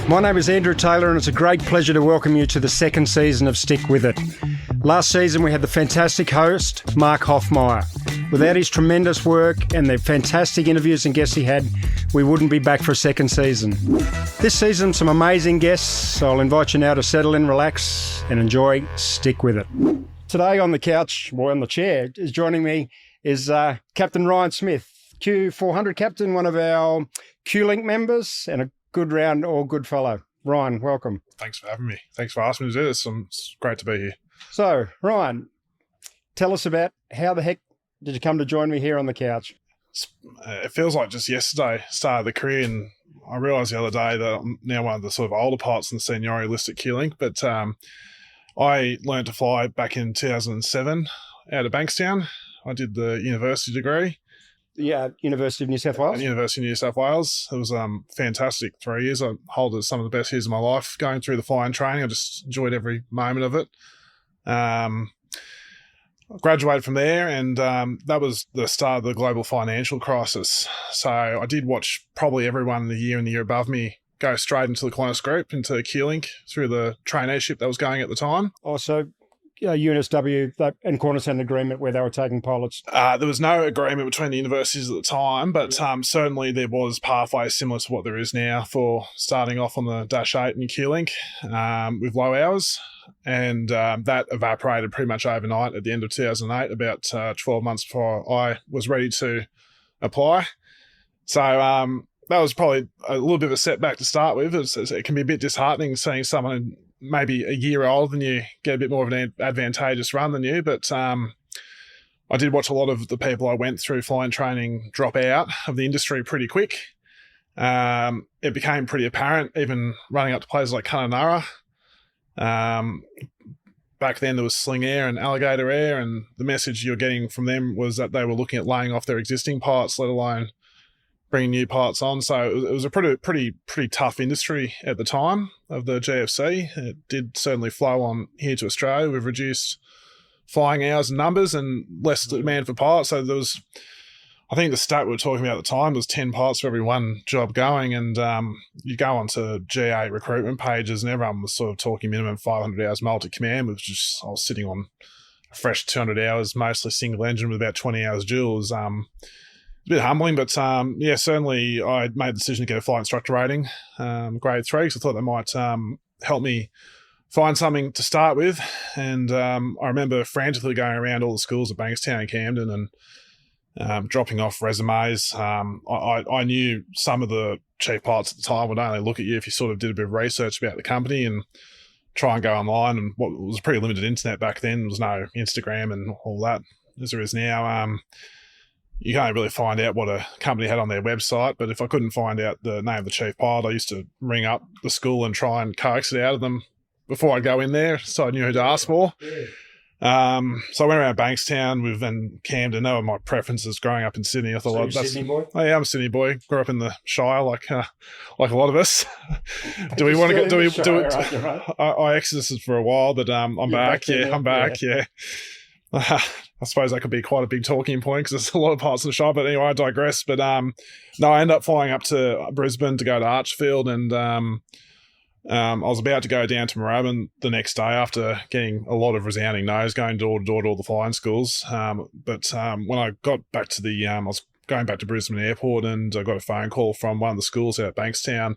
My name is Andrew Taylor, and it's a great pleasure to welcome you to the second season of Stick With It. Last season we had the fantastic host, Mark Hoffmeyer. Without his tremendous work and the fantastic interviews and guests he had, we wouldn't be back for a second season. This season, some amazing guests. I'll invite you now to settle in, relax, and enjoy Stick With It. Today on the couch, or on the chair, is joining me is Captain Ryan Smith, Q400 Captain, one of our QLink members, and a good round or good fellow. Ryan, welcome. Thanks for having me. Thanks for asking me to do this. It's great to be here. So, Ryan, tell us about how the heck did you come to join me here on the couch? It feels like just yesterday started the career, and I realised the other day that I'm now one of the sort of older pilots in the seniority list at QLink, but I learned to fly back in 2007 out of Bankstown. I did the university degree. Yeah, University of New South Wales? University of New South Wales. It was fantastic 3 years. I hold some of the best years of my life going through the flying training. I just enjoyed every moment of it. I graduated from there, and that was the start of the global financial crisis. So I did watch probably everyone in the year above me go straight into the Qantas group, into QLink, through the traineeship that was going at the time. Also, UNSW and Qantas had an agreement where they were taking pilots. There was no agreement between the universities at the time, but certainly there was pathways similar to what there is now for starting off on the Dash 8 in QLink with low hours. And that evaporated pretty much overnight at the end of 2008, about 12 months before I was ready to apply. So that was probably a little bit of a setback to start with. It can be a bit disheartening seeing someone maybe a year older than you get a bit more of an advantageous run than you. But I did watch a lot of the people I went through flying training drop out of the industry pretty quick. It became pretty apparent, even running up to places like Kununurra. Back then there was Sling Air and Alligator Air, and the message you're getting from them was that they were looking at laying off their existing pilots, let alone bringing new pilots on. So it was a pretty tough industry at the time of the GFC. It did certainly flow on here to Australia. We've reduced flying hours and numbers and less demand for pilots. So there was, I think the stat we were talking about at the time was 10 pilots for every one job going. And you go onto GA recruitment pages and everyone was sort of talking minimum 500 hours multi-command, which is, I was sitting on a fresh 200 hours, mostly single engine with about 20 hours dual. It's a bit humbling, but certainly I made the decision to get a flight instructor rating, grade 3, because I thought that might help me find something to start with. And I remember frantically going around all the schools at Bankstown and Camden and dropping off resumes. I knew some of the chief pilots at the time would only look at you if you sort of did a bit of research about the company and try and go online. And what was a pretty limited internet back then, there was no Instagram and all that as there is now. You can't really find out what a company had on their website, but if I couldn't find out the name of the chief pilot, I used to ring up the school and try and coax it out of them before I go in there, so I knew who to ask for. So I went around Bankstown and Camden. They were my preferences growing up in Sydney. I thought, so you're a Sydney boy? Oh, yeah, I'm a Sydney boy. Grew up in the Shire, like a lot of us. Do we want to go? Do it? Right? I exited for a while, but I'm back. I'm back. Yeah. I suppose that could be quite a big talking point because there's a lot of parts of the shop. But anyway, I digress. But no, I ended up flying up to Brisbane to go to Archfield, and I was about to go down to Moorabbin the next day after getting a lot of resounding no's, going door to door to all the flying schools. But when I got back to I was going back to Brisbane Airport, and I got a phone call from one of the schools out at Bankstown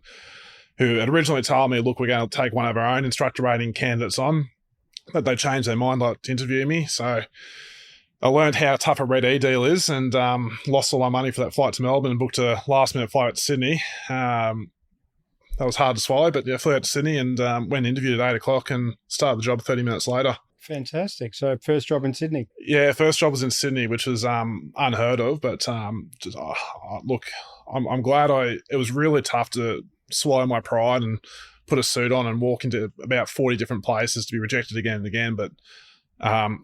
who had originally told me, look, we're going to take one of our own instructor rating candidates on. But they changed their mind, like, to interview me. So I learned how tough a Red E deal is, and lost all my money for that flight to Melbourne and booked a last-minute flight to Sydney. That was hard to swallow, but yeah, flew out to Sydney and went and interviewed at 8 o'clock and started the job 30 minutes later. Fantastic. So first job in Sydney? Yeah, first job was in Sydney, which was unheard of. But look, I'm glad it was really tough to swallow my pride and put a suit on and walk into about 40 different places to be rejected again and again. But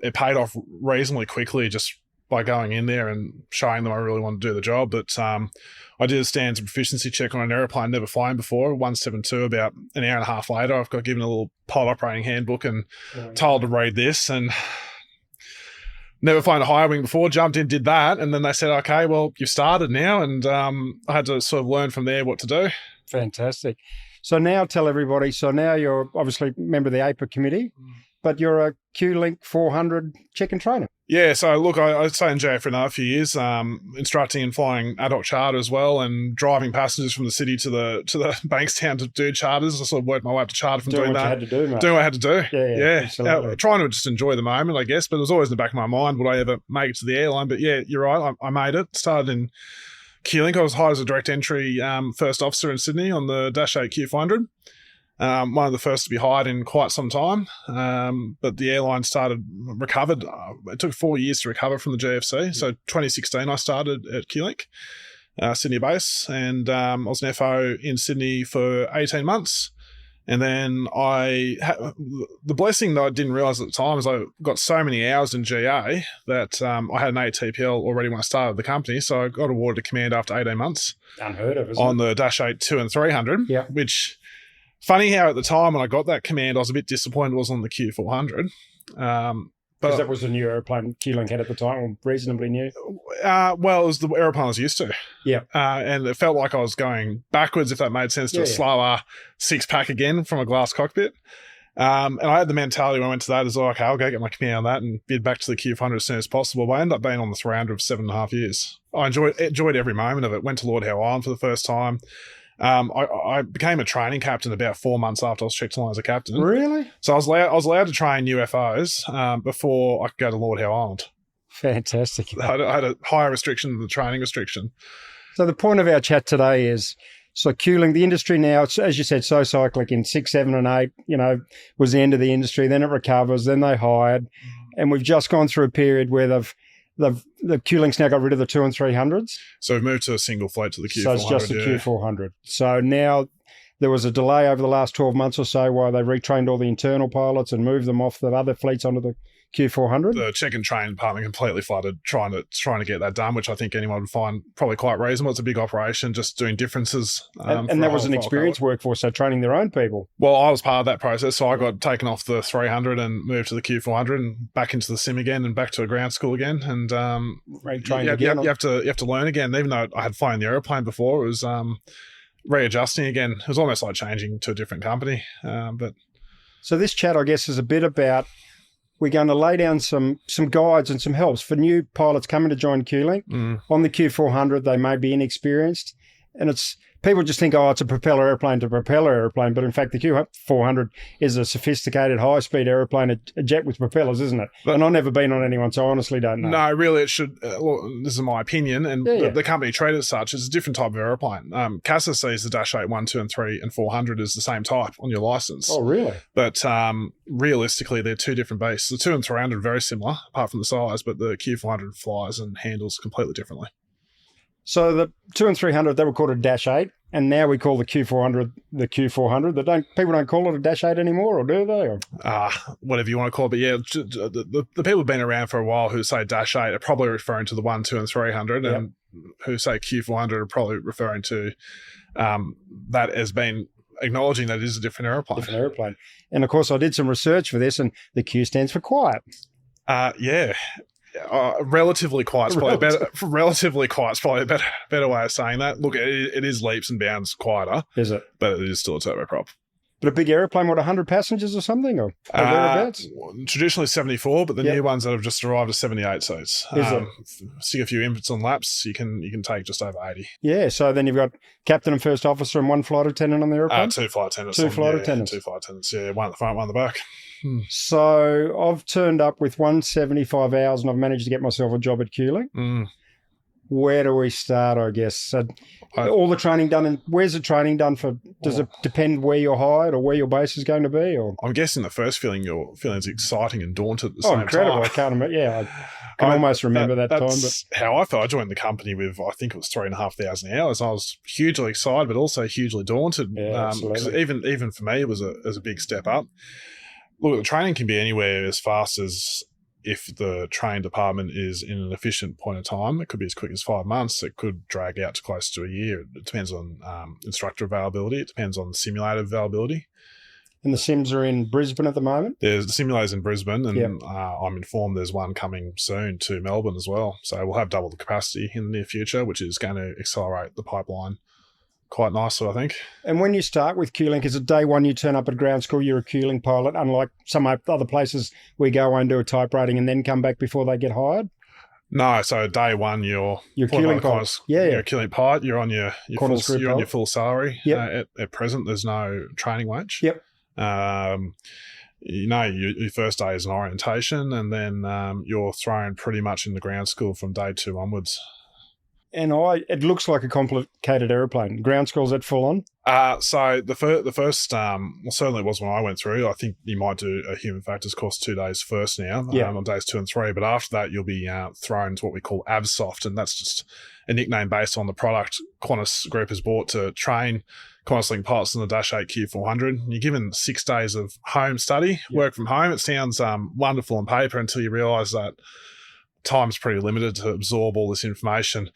it paid off reasonably quickly just by going in there and showing them I really wanted to do the job. But I did a standards and proficiency check on an aeroplane never flown before, 172. About an hour and a half later, I've got given a little pilot operating handbook and told to read this. And never flown a high wing before, jumped in, did that. And then they said, okay, well, you've started now. And I had to sort of learn from there what to do. Fantastic. So now tell everybody, so now you're obviously a member of the AIPA committee, but you're a QLink 400 check-in trainer. Yeah, so look, I stayed in GA for another few years, instructing and flying ad hoc charter as well, and driving passengers from the city to the Bankstown to do charters. I sort of worked my way up to charter from doing that. What you had to do, mate. Doing what I had to do. Yeah. Trying to just enjoy the moment, I guess, but it was always in the back of my mind, would I ever make it to the airline? But yeah, you're right, I made it. Started in QLink. I was hired as a direct entry first officer in Sydney on the Dash 8 Q400. One of the first to be hired in quite some time, but the airline recovered. It took 4 years to recover from the GFC. So 2016, I started at QLink, Sydney base, and I was an FO in Sydney for 18 months. And then the blessing that I didn't realise at the time is I got so many hours in GA that I had an ATPL already when I started the company. So I got awarded a command after 18 months. Unheard of, isn't it? On the Dash 8, 2 and 300, yeah. Which, funny how at the time when I got that command, I was a bit disappointed it was on the Q400. Because that was the new aeroplane QLink had at the time, or reasonably new? Well, it was the aeroplane I was used to. Yeah. And it felt like I was going backwards, if that made sense, to a slower six-pack again from a glass cockpit. And I had the mentality when I went to that as, okay, I'll go get my command on that and bid back to the Q400 as soon as possible. But I ended up being on the 300 for 7.5 years. I enjoyed every moment of it. Went to Lord Howe Island for the first time. I became a training captain about 4 months after I was checked on as a captain. Really? So I was allowed to train UFOs before I could go to Lord Howe Island. Fantastic. I had a higher restriction than the training restriction. So the point of our chat today is, so QLink, the industry now, it's, as you said, so cyclic in 6, 7 and 8, was the end of the industry. Then it recovers. Then they hired. And we've just gone through a period where the QLink's now got rid of the 2 and 300s. So we've moved to a single flight to the Q400. So it's just the Q400. So now there was a delay over the last 12 months or so while they retrained all the internal pilots and moved them off the other fleets onto the Q400. The check and train department completely flooded trying to get that done, which I think anyone would find probably quite reasonable. It's a big operation, just doing differences. And that was an experienced workforce, so training their own people. Well, I was part of that process, so I got taken off the 300 and moved to the Q400 and back into the sim again and back to a ground school again. And you have to learn again. Even though I had flown the aeroplane before, it was readjusting again. It was almost like changing to a different company. So this chat, I guess, is a bit about, we're going to lay down some guides and some helps for new pilots coming to join QLink. On the Q400, they may be inexperienced, and it's people just think, it's a propeller airplane to propeller airplane, but in fact, the Q400 is a sophisticated high-speed airplane, a jet with propellers, isn't it? And I've never been on anyone, so I honestly don't know. No, really, it should. This is my opinion, and the company treat it as such. It's a different type of airplane. CASA sees the Dash 8, 1, 2, and 3, and 400 as the same type on your license. Oh, really? But realistically, they're two different beasts. The 2 and 300 are very similar, apart from the size, but the Q400 flies and handles completely differently. So the 2 and 300, they were called a Dash 8, and now we call the Q400 the Q400. People don't call it a Dash 8 anymore, or do they? Whatever you want to call it. But yeah, the people who've been around for a while who say Dash 8 are probably referring to the 1, 2, and 300, and who say Q400 are probably referring to that as being acknowledging that it is a different airplane. And of course, I did some research for this, and the Q stands for quiet. Relatively quiet is probably better. Relatively quiet is probably a better way of saying that. Look, it is leaps and bounds quieter. Is it? But it is still a turboprop. But a big airplane, 100 passengers or something? Or thereabouts? Traditionally 74, but the new ones that have just arrived are 78 seats. Is it? Stick a few inputs on laps, you can take just over 80. Yeah, so then you've got captain and first officer and one flight attendant on the airplane? 2 flight attendants. 2 flight attendants. 2 flight attendants, yeah. One at the front, one at the back. So I've turned up with 175 hours and I've managed to get myself a job at QLink. Where do we start, I guess? So all the training done, and where's the training done for? Does it depend where you're hired or where your base is going to be? Or I'm guessing the first feeling you're feeling is exciting and daunted at the same time. Incredible. I can't imagine. Yeah, I can almost remember that time. That's how I felt. I joined the company with, I think it was 3,500 hours. I was hugely excited, but also hugely daunted. Yeah, absolutely. Even for me, it was a big step up. Look, the training can be anywhere as fast as, if the training department is in an efficient point of time, it could be as quick as 5 months. It could drag out to close to a year. It depends on instructor availability. It depends on simulator availability. And the sims are in Brisbane at the moment? There's the simulators in Brisbane, and Yep. I'm informed there's one coming soon to Melbourne as well. So we'll have double the capacity in the near future, which is going to accelerate the pipeline quite nicely, I think. And when you start with QLink, is it day one you turn up at ground school, you're a QLink pilot, unlike some other places we go and do a type rating and then come back before they get hired? No, so day one you're QLink pilot. You're a QLink pilot. You're on your full salary. Yep. At present, there's no training wage. Yep. Your first day is an orientation, and then you're thrown pretty much in the ground school from day 2 onwards. And it looks like a complicated aeroplane. Ground school's at full on? So the first, certainly it was when I went through. I think you might do a human factors course 2 days first now, on days 2 and 3. But after that, you'll be thrown to what we call AvSoft, and that's just a nickname based on the product Qantas Group has bought to train QantasLink pilots in the Dash 8 Q400. You're given 6 days of home study, work from home. It sounds wonderful on paper until you realise that time's pretty limited to absorb all this information.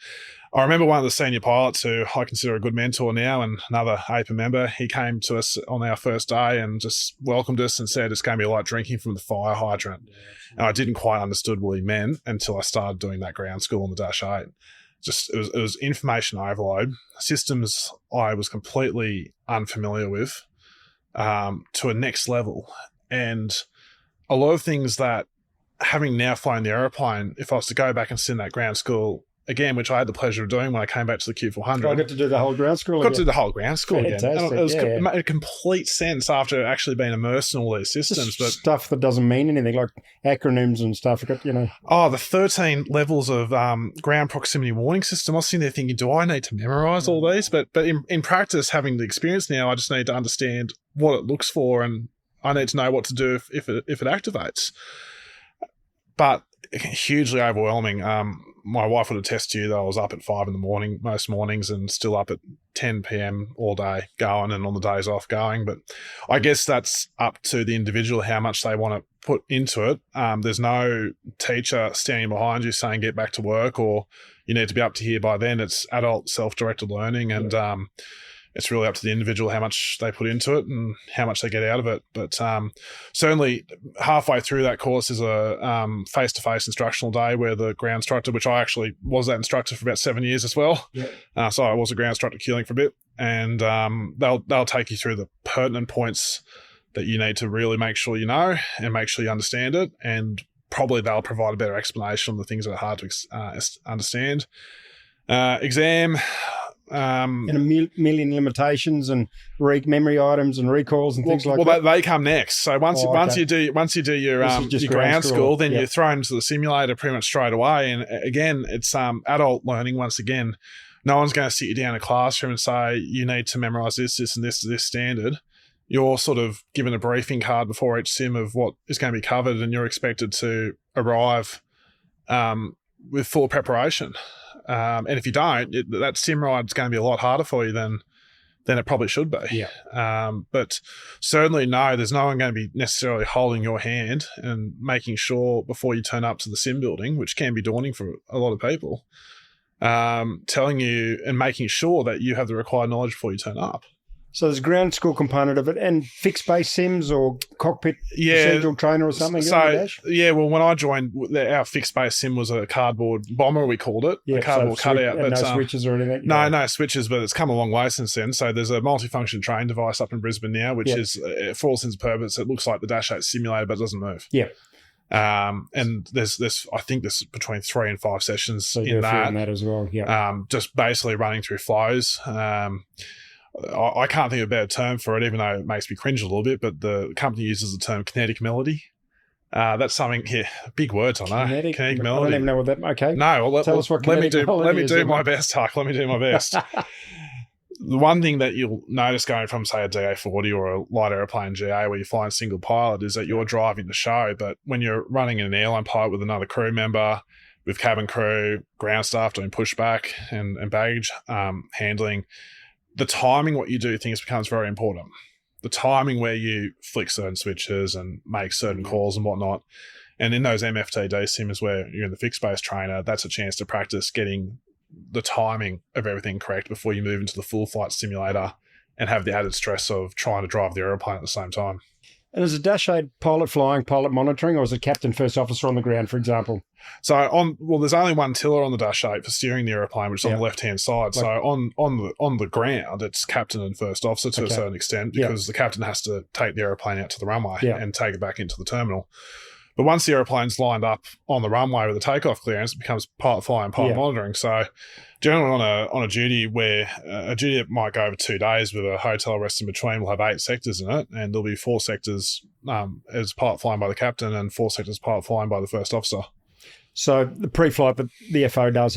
I remember one of the senior pilots who I consider a good mentor now and another AIPA member, he came to us on our first day and just welcomed us and said it's going to be like drinking from the fire hydrant. And I didn't quite understand what he meant until I started doing that ground school on the Dash 8. It was information overload, systems I was completely unfamiliar with, to a next level. And a lot of things that, having now flown the aeroplane, if I was to go back and sit in that ground school again, which I had the pleasure of doing when I came back to the Q400. I got to do the whole ground school again. Got to do the whole ground school again. Fantastic. And it made complete sense after actually being immersed in all these systems. But stuff that doesn't mean anything, like acronyms and stuff. Oh, the 13 levels of ground proximity warning system. I was sitting there thinking, do I need to memorize all these? But in practice, having the experience now, I just need to understand what it looks for, and I need to know what to do if it activates. But hugely overwhelming. My wife would attest to you that I was up at 5 a.m. most mornings and still up at 10 p.m. all day going, and on the days off going. But I guess that's up to the individual how much they want to put into it. There's no teacher standing behind you saying get back to work or you need to be up to here by then. It's adult self-directed learning, and it's really up to the individual how much they put into it and how much they get out of it. But certainly halfway through that course is a face-to-face instructional day where the ground instructor, which I actually was that instructor for about 7 years as well. Yeah. So I was a ground instructor QLink for a bit, and they'll take you through the pertinent points that you need to really make sure you know and make sure you understand it. And probably they'll provide a better explanation on the things that are hard to understand. Exam... and a million limitations and memory items and recalls and things like that. Well, they come next. So once you do your ground school, then you're thrown into the simulator pretty much straight away. And again, it's adult learning once again. No one's going to sit you down in a classroom and say you need to memorize this, and this standard. You're sort of given a briefing card before each sim of what is going to be covered, and you're expected to arrive with full preparation. And if you don't, that sim ride's going to be a lot harder for you than it probably should be. Yeah. But certainly, no, there's no one going to be necessarily holding your hand and making sure before you turn up to the sim building, which can be daunting for a lot of people, telling you and making sure that you have the required knowledge before you turn up. So there's a ground school component of it and fixed base sims or cockpit procedural trainer or something? Well, when I joined, our fixed base sim was a cardboard bomber, we called it, a cardboard cutout. But no switches or anything? No switches, but it's come a long way since then. So there's a multifunction train device up in Brisbane now, which is, for all intents and purposes, it looks like the Dash 8 simulator, but it doesn't move. Yeah. And there's I think there's between 3 and 5 sessions so in that as well. Yeah. Just basically running through flows. I can't think of a better term for it, even though it makes me cringe a little bit, but the company uses the term kinetic melody. That's something big words, I know. Kinetic melody. I don't even know what that. Okay. No, well, tell us what kinetic melody is. Let me do my best, Huck. Let me do my best. The one thing that you'll notice going from, say, a DA40 or a light aeroplane GA where you're flying single pilot is that you're driving the show, but when you're running in an airline pilot with another crew member, with cabin crew, ground staff doing pushback and baggage handling, the timing, what you do, things becomes very important. The timing where you flick certain switches and make certain calls and whatnot. And in those MFTD sims where you're in the fixed base trainer, that's a chance to practice getting the timing of everything correct before you move into the full flight simulator and have the added stress of trying to drive the aeroplane at the same time. And is a Dash 8 pilot flying, pilot monitoring, or is it captain, first officer on the ground, for example? So there's only one tiller on the Dash 8 for steering the aeroplane, which is on the left-hand side. So on the ground, it's captain and first officer to a certain extent, because the captain has to take the aeroplane out to the runway and take it back into the terminal. But once the aeroplane's lined up on the runway with the takeoff clearance, it becomes pilot flying, pilot monitoring. So generally on a duty where a duty that might go over 2 days with a hotel rest in between will have 8 sectors in it, and there'll be 4 sectors as pilot flying by the captain and 4 sectors pilot flying by the first officer. So the pre-flight that the FO does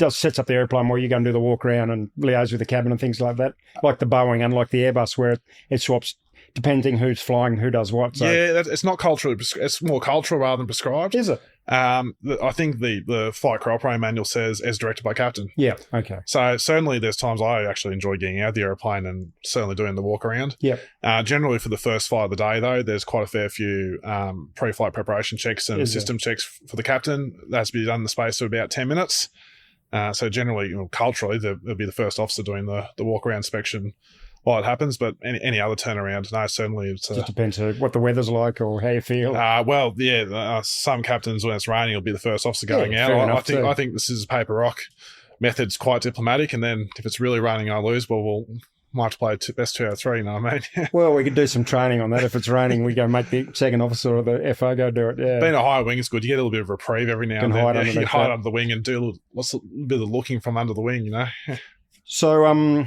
sets up the airplane where you go and do the walk around and liaise with the cabin and things like that, like the Boeing, unlike the Airbus where it swaps depending who's flying, who does what. So. Yeah, it's not culturally. It's more cultural rather than prescribed. Is it? I think the flight crew operating manual says as directed by captain. Yeah, okay. So certainly there's times I actually enjoy getting out of the airplane and certainly doing the walk around. Yeah. Generally for the first flight of the day, though, there's quite a fair few pre-flight preparation checks and system checks for the captain. That has to be done in the space of about 10 minutes. So generally, culturally, there'll be the first officer doing the walk around inspection while it happens, but any other turnaround, no, certainly it's... Just depends on what the weather's like or how you feel. Some captains, when it's raining, will be the first officer going out. I think this is paper rock method's quite diplomatic, and then if it's really raining, I lose, well, we'll multiply best 2 out of 3, you know what I mean? Well, we could do some training on that. If it's raining, we go make the second officer or the FO go do it, yeah. Being a high wing is good. You get a little bit of reprieve every now and then. You hide under the wing and do a bit of looking from under the wing, So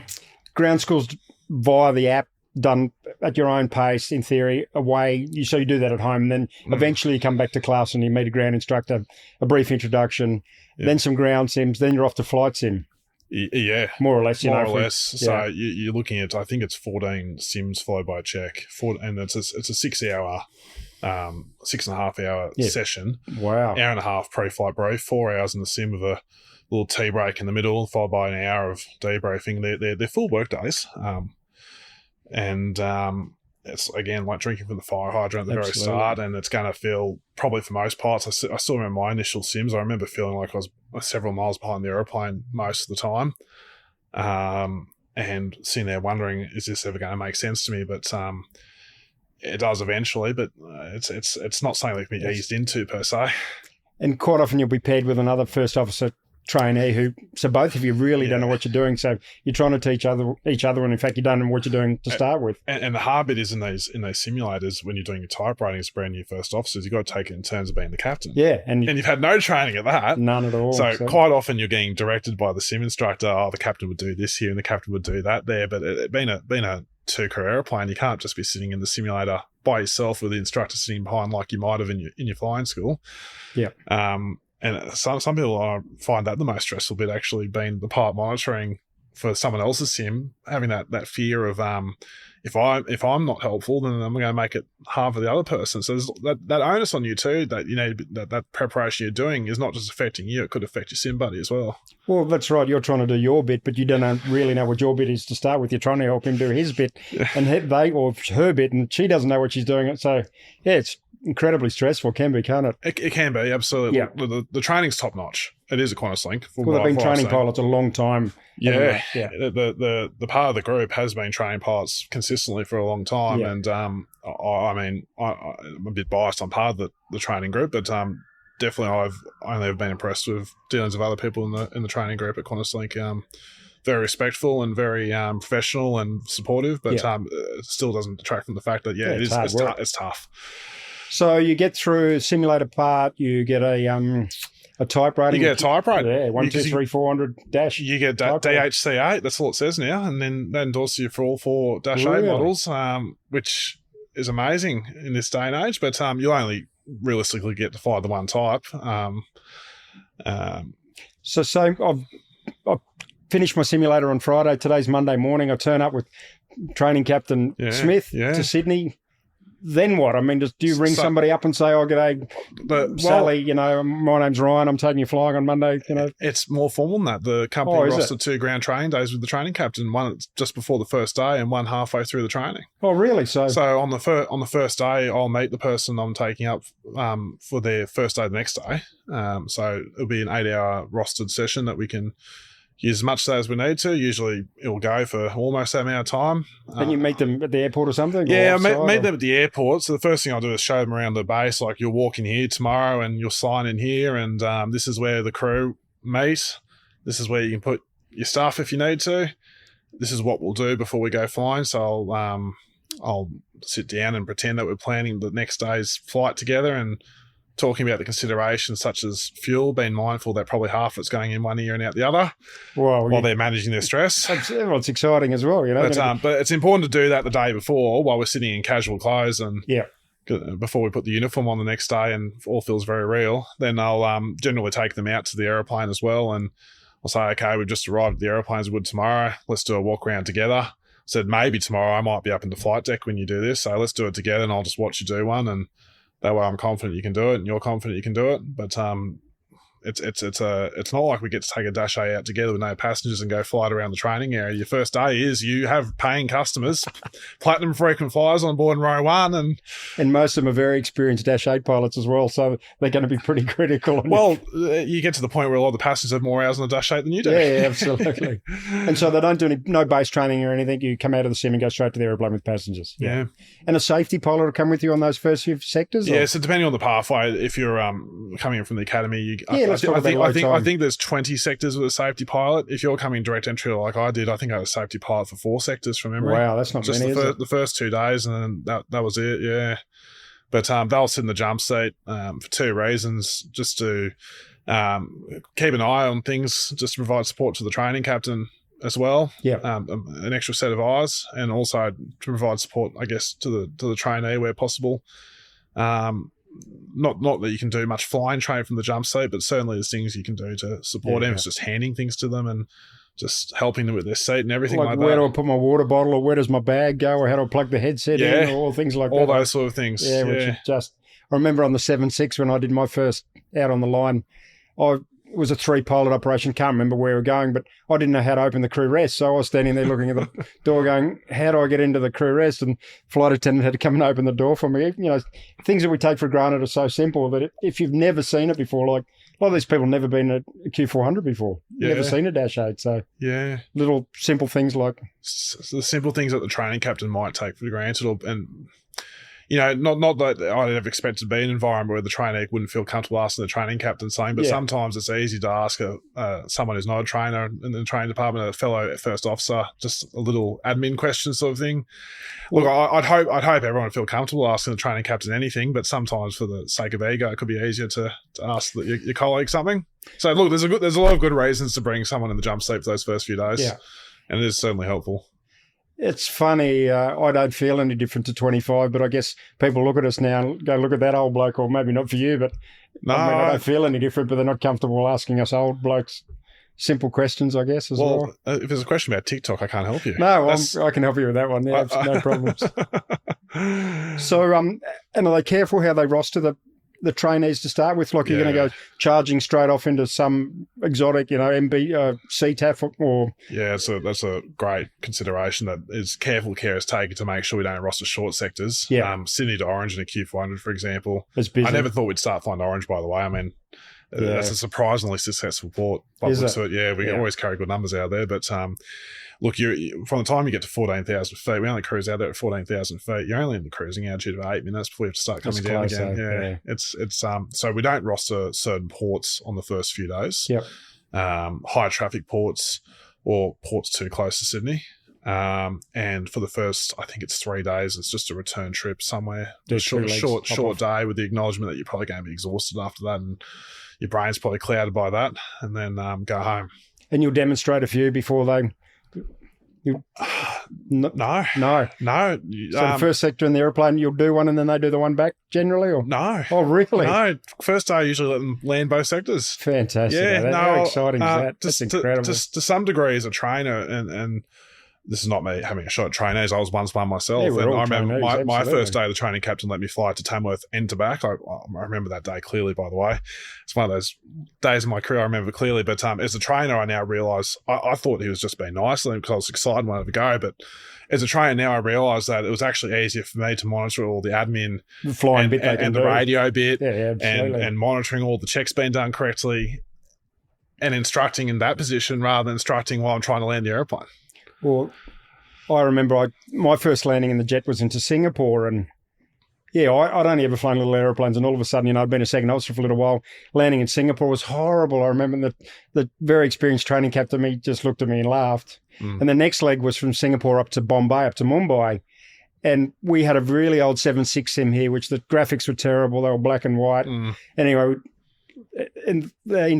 ground schools via the app, done at your own pace, in theory, away. So you do that at home, and then eventually you come back to class and you meet a ground instructor, a brief introduction, then some ground sims, then you're off to flight sim. Yeah. More or less, More or less. So you're looking at, I think it's 14 sims followed by a check, and it's a 6-hour, 6.5 hour session. Wow. Hour and a half pre-flight brief, 4 hours in the sim with a little tea break in the middle, followed by an hour of debriefing. They're full work days. It's, again, like drinking from the fire hydrant at the very start, and it's going to feel, probably for most parts, I still remember my initial sims, I remember feeling like I was several miles behind the aeroplane most of the time, and sitting there wondering, is this ever going to make sense to me? But it does eventually, but it's not something that can be eased into per se. And quite often you'll be paired with another first officer trainee so both of you really don't know what you're doing, so you're trying to teach each other, and in fact you don't know what you're doing to start with. And the hard bit is in those simulators, when you're doing your type rating as brand new first officers, you've got to take it in terms of being the captain. Yeah. And you've had no training at that. None at all. So quite often you're getting directed by the sim instructor, the captain would do this here and the captain would do that there, but being a two-crew aeroplane, you can't just be sitting in the simulator by yourself with the instructor sitting behind like you might have in your flying school. Yeah. And some people find that the most stressful bit, actually being the pilot monitoring for someone else's sim, having that fear of if I'm not helpful, then I'm going to make it hard for the other person. So there's that onus on you too, that you need that preparation you're doing is not just affecting you; it could affect your sim buddy as well. Well, that's right. You're trying to do your bit, but you don't really know what your bit is to start with. You're trying to help him do his bit, and her bit, and she doesn't know what she's doing. So yeah, it's incredibly stressful, can't it? It can be, absolutely. Yeah. The training's top notch. It is a QantasLink. Well, they've been training pilots a long time. Yeah. The part of the group has been training pilots consistently for a long time, and I'm a bit biased. I'm part of the training group, but definitely I've only been impressed with dealings of other people in the training group at QantasLink. Very respectful and very professional and supportive, but it still doesn't detract from the fact that it's tough. So you get through simulator part, you get a type rating. You get a type rating. Yeah, 1, 2, 3, 400 dash. You get DHC8, that's all it says now, and then that endorses you for all 4 Dash 8 models, which is amazing in this day and age, but you'll only realistically get to fly the one type. So I've finished my simulator on Friday. Today's Monday morning. I turn up with training captain Smith to Sydney. Then what? I mean, do you ring somebody up and say, "Oh, g'day, Sally, my name's Ryan, I'm taking you flying on Monday," It's more formal than that. The company rostered 2 ground training days with the training captain, one just before the first day and one halfway through the training. Oh, really? So on the first day, I'll meet the person I'm taking up for their first day the next day. So it'll be an 8-hour rostered session that we can use as much as we need to. Usually it'll go for almost that amount of time. And you meet them at the airport or something? Yeah, I meet them at the airport. So the first thing I'll do is show them around the base. Like, you'll walk in here tomorrow and you'll sign in here, and this is where the crew meet. This is where you can put your stuff if you need to. This is what we'll do before we go flying. So I'll sit down and pretend that we're planning the next day's flight together and talking about the considerations such as fuel, being mindful that probably half of it's going in one ear and out the other while they're managing their stress. Well, it's exciting as well, you know. But it's important to do that the day before while we're sitting in casual clothes and before we put the uniform on the next day and all feels very real. Then I'll generally take them out to the aeroplane as well, and I'll say, okay, we've just arrived at the aeroplane as we would tomorrow. Let's do a walk around together. Said maybe tomorrow I might be up in the flight deck when you do this, so let's do it together and I'll just watch you do one, and that way I'm confident you can do it and you're confident you can do it. But it's not like we get to take a Dash A out together with no passengers and go fly it around the training area. Your first day is you have paying customers, platinum frequent flyers on board in row one, and most of them are very experienced Dash 8 pilots as well, so they're going to be pretty critical. Well, you get to the point where a lot of the passengers have more hours on the Dash 8 than you do. Yeah, no And so they don't do no base training or anything. You come out of the sim and go straight to the aeroplane with passengers. Yeah. And a safety pilot will come with you on those first few sectors? Yeah, so depending on the pathway, if you're coming in from the academy, I think there's 20 sectors with a safety pilot. If you're coming direct entry like I did, I think I had a safety pilot for 4 sectors from memory. Wow, that's not just many, the first 2 days, and then that was it, yeah. But they'll sit in the jump seat for 2 reasons, just to keep an eye on things, just to provide support to the training captain as well. Yeah. An extra set of eyes, and also to provide support, I guess, to the trainee where possible. Not that you can do much flying training from the jump seat, but certainly there's things you can do to support them. It's just handing things to them and just helping them with their seat and everything like that. Where do I put my water bottle, or where does my bag go, or how do I plug the headset in, or all things like that. All those sort of things. Yeah, which is just... I remember on the 7.6 when I did my first out on the line, it was a 3-pilot operation. Can't remember where we were going, but I didn't know how to open the crew rest. So I was standing there looking at the door going, how do I get into the crew rest? And flight attendant had to come and open the door for me. You know, things that we take for granted are so simple that if you've never seen it before, like a lot of these people have never been at a Q400 before. Never seen a Dash 8. So little simple things like... the simple things that the training captain might take for granted, and... You know, not that I'd ever expect to be in an environment where the trainee wouldn't feel comfortable asking the training captain something, but sometimes it's easy to ask someone who's not a trainer in the training department, a fellow first officer, just a little admin question sort of thing. Look, I'd hope everyone would feel comfortable asking the training captain anything, but sometimes for the sake of ego, it could be easier to ask your colleague something. So look, there's a lot of good reasons to bring someone in the jump seat for those first few days, and it is certainly helpful. It's funny, I don't feel any different to 25, but I guess people look at us now and go, look at that old bloke, or maybe not for you, but I don't feel any different, but they're not comfortable asking us old blokes simple questions, I guess, as well. If there's a question about TikTok, I can't help you. No, I can help you with that one. Yeah, no problems. So, and are they careful how they roster the trainees to start with? Like, you're going to go charging straight off into some exotic, MB, CTAF or... Yeah, that's a great consideration that is careful care is taken to make sure we don't roster short sectors. Sydney to Orange in a Q400, for example. It's busy. I never thought we'd start flying to Orange, by the way. I mean, that's a surprisingly successful port. We always carry good numbers out there, but... Look, from the time you get to 14,000 feet, we only cruise out there at 14,000 feet. You're only in the cruising altitude of 8 minutes before you have to start coming down again. It's so we don't roster certain ports on the first few days. High traffic ports or ports too close to Sydney. And for the first, I think it's 3 days, it's just a return trip somewhere. A short day with the acknowledgement that you're probably going to be exhausted after that, and your brain's probably clouded by that, and then go home. And you'll demonstrate a few before they. No. So the first sector in the aeroplane, you'll do one and then they do the one back generally? Or? No. Oh, really? No. First day, I usually let them land both sectors. Fantastic. How exciting is that? That's incredible. To some degree as a trainer, and this is not me having a shot at trainees. I was once one myself. And I remember my first day, the training captain let me fly to Tamworth end to back. I remember that day clearly, by the way. It's one of those days in my career I remember clearly. But as a trainer, I now realise I thought he was just being nice to them because I was excited when I had to go. But as a trainer now, I realise that it was actually easier for me to monitor all the admin, the flying bit, and the radio bit, and monitoring all the checks being done correctly. and instructing in that position rather than instructing while I'm trying to land the airplane. Well, I remember my first landing in the jet was into Singapore, and yeah, I'd only ever flown little aeroplanes, and all of a sudden, I'd been a second officer for a little while. Landing in Singapore was horrible. I remember the very experienced training captain, he just looked at me and laughed. And the next leg was from Singapore up to Bombay, up to Mumbai. And we had a really old 7.6 sim here, which the graphics were terrible. They were black and white. Anyway, and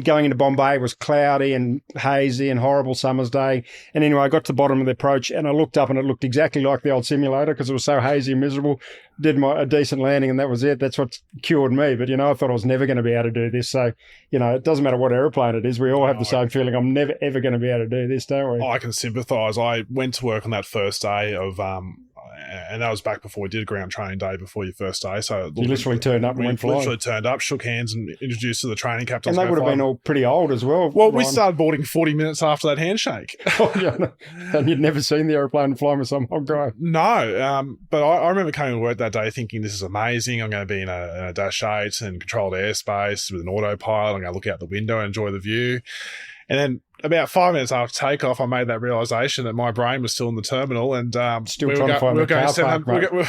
going into Bombay, it was cloudy and hazy and horrible summer's day. And anyway, I got to the bottom of the approach and I looked up and it looked exactly like the old simulator because it was so hazy and miserable. Did a decent landing and that was it. That's what cured me. But, I thought I was never going to be able to do this. So, it doesn't matter what airplane it is. We all have the same feeling. I'm never, ever going to be able to do this, don't we? I can sympathise. I went to work on that first day of and that was back before we did ground training day before your first day. So you literally turned up and went flying. Literally turned up, shook hands and introduced to the training captains. And they would have been all pretty old as well. Well, we started boarding 40 minutes after that handshake. And you'd never seen the aeroplane flying with some old guy. No, but I remember coming to work that day thinking this is amazing. I'm going to be in a Dash 8 and controlled airspace with an autopilot. I'm going to look out the window and enjoy the view. And then about 5 minutes after takeoff, I made that realization that my brain was still in the terminal and still trying to find the car park, we were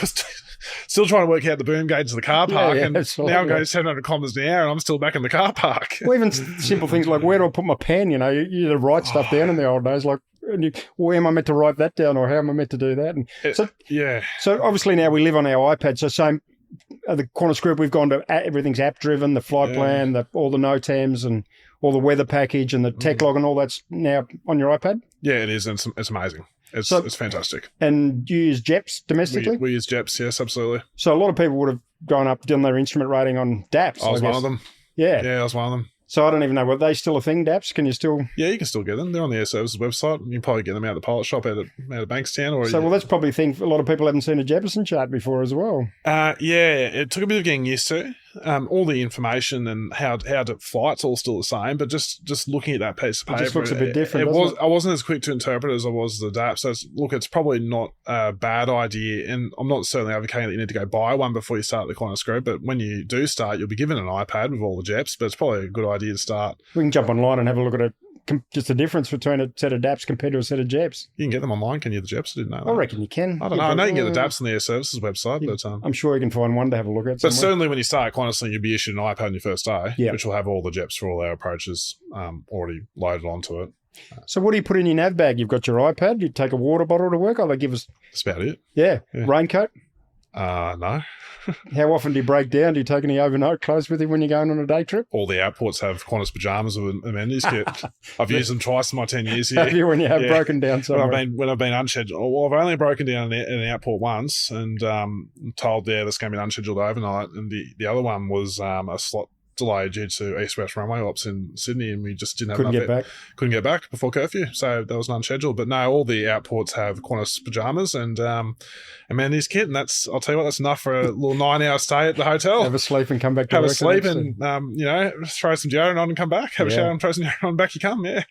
still trying to work out the boom gauge of the car park. Yeah, and absolutely. Now I'm going 700 kilometers an hour and I'm still back in the car park. Well, even simple things like where do I put my pen? You used to write stuff down in the old days, like where am I meant to write that down or how am I meant to do that? And so obviously now we live on our iPad. So same. The Qantas group, we've gone to everything's app driven, the flight plan, all the NOTAMs and all the weather package and the tech log and all that's now on your iPad? Yeah, it is. And it's amazing. It's fantastic. And you use JEPs domestically? We use JEPs, yes, absolutely. So a lot of people would have gone up, done their instrument rating on DAPs. I was one of them. Yeah. Yeah, I was one of them. So I don't even know, were they still a thing, DAPs? Can you still... Yeah, you can still get them. They're on the Air Services website. You can probably get them out of the pilot shop out of Bankstown. Well, that's probably a thing. A lot of people haven't seen a Jeppesen chart before as well. Yeah, it took a bit of getting used to. All the information and how to fly, it's all still the same, but just looking at that piece of paper, it just looks a bit different. I wasn't as quick to interpret as I was the DAP. So it's probably not a bad idea, and I'm not certainly advocating that you need to go buy one before you start the Qantas group. But when you do start, you'll be given an iPad with all the JEPs. But it's probably a good idea to start. We can jump online and have a look at it. Just the difference between a set of DAPs compared to a set of JEPs. You can get them online, can you, the JEPs? I didn't know that. I reckon you can. I don't know. I know you can get the DAPs on the Air Services website. But I'm sure you can find one to have a look at. But certainly when you start QantasLink, you'll be issued an iPad on your first day, yep, which will have all the JEPs for all our approaches already loaded onto it. So what do you put in your nav bag? You've got your iPad, you take a water bottle to work, or they give us... That's about it. Yeah. Raincoat? No. How often do you break down? Do you take any overnight clothes with you when you're going on a day trip? All the outports have Qantas pajamas with amenities kit. I've used them twice in my 10 years here. Have you when you have broken down somewhere? When I've been unscheduled. Well, I've only broken down in an outport once and told there's going to be an unscheduled overnight. And the other one was a slot delay due to east-west runway ops in Sydney, and we just didn't have couldn't get back before curfew, so that was unscheduled. But no, all the outports have Qantas pajamas and amenities kit, and I'll tell you what, that's enough for a little 9-hour stay at the hotel. Have a sleep and come back to have work. A sleep and throw some deodorant on and come back. Have a shower and throw some deodorant on and back you come. Yeah.